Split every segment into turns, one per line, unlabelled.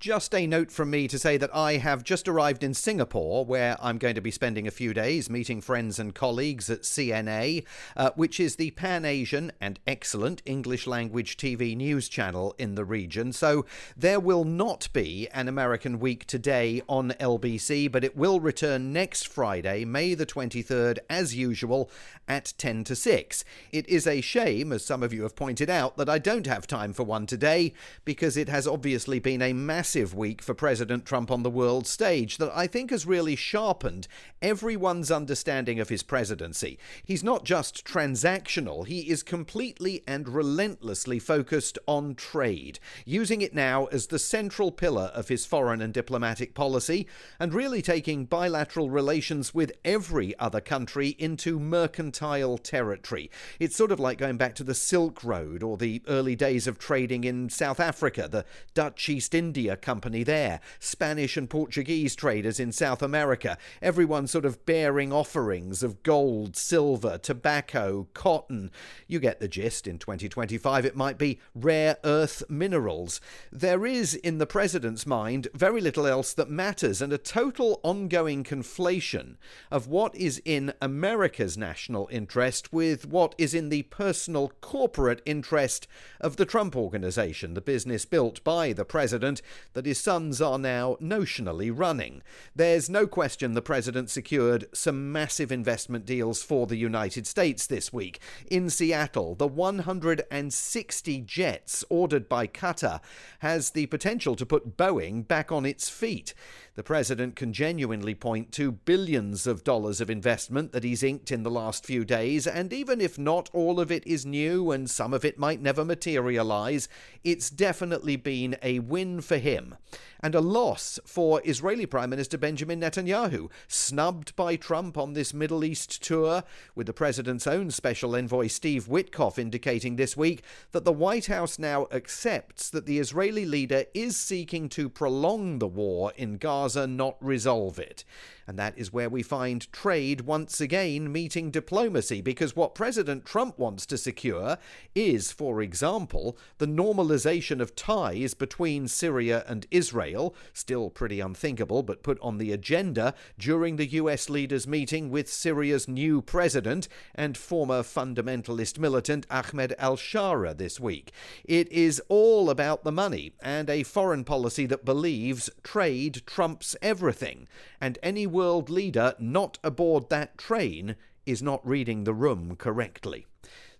Just a note from me to say that I have just arrived in Singapore, where I'm going to be spending a few days meeting friends and colleagues at CNA, which is the Pan-Asian and excellent English language TV news channel in the region. So there will not be an American Week today on LBC, but it will return next Friday, May the 23rd, as usual, at 10 to 6. It is a shame, as some of you have pointed out, that I don't have time for one today, because it has obviously been a massive week for President Trump on the world stage that I think has really sharpened everyone's understanding of his presidency. He's not just transactional, he is completely and relentlessly focused on trade, using it now as the central pillar of his foreign and diplomatic policy, and really taking bilateral relations with every other country into mercantile territory. It's sort of like going back to the Silk Road or the early days of trading in South Africa, the Dutch East India Company there, Spanish and Portuguese traders in South America, everyone sort of bearing offerings of gold, silver, tobacco, cotton. You get the gist. In 2025 it might be rare earth minerals. There is, in the president's mind, very little else that matters, and a total ongoing conflation of what is in America's national interest with what is in the personal corporate interest of the Trump Organization, the business built by the president that his sons are now notionally running. There's no question the president secured some massive investment deals for the United States this week. In Seattle, the 160 jets ordered by Qatar has the potential to put Boeing back on its feet. The president can genuinely point to billions of dollars of investment that he's inked in the last few days, and even if not all of it is new and some of it might never materialize, it's definitely been a win for him. And a loss for Israeli Prime Minister Benjamin Netanyahu, snubbed by Trump on this Middle East tour, with the president's own special envoy Steve Witkoff indicating this week that the White House now accepts that the Israeli leader is seeking to prolong the war in Gaza, not resolve it. And that is where we find trade once again meeting diplomacy, because what President Trump wants to secure is, for example, the normalization of ties between Syria and Israel, still pretty unthinkable but put on the agenda during the US leaders' meeting with Syria's new president and former fundamentalist militant Ahmed al-Shara this week. It is all about the money and a foreign policy that believes trade trumps everything, and any world leader not aboard that train is not reading the room correctly.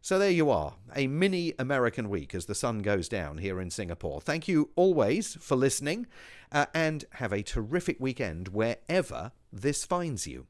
So there you are, a mini American week as the sun goes down here in Singapore. Thank you always for listening, and have a terrific weekend wherever this finds you.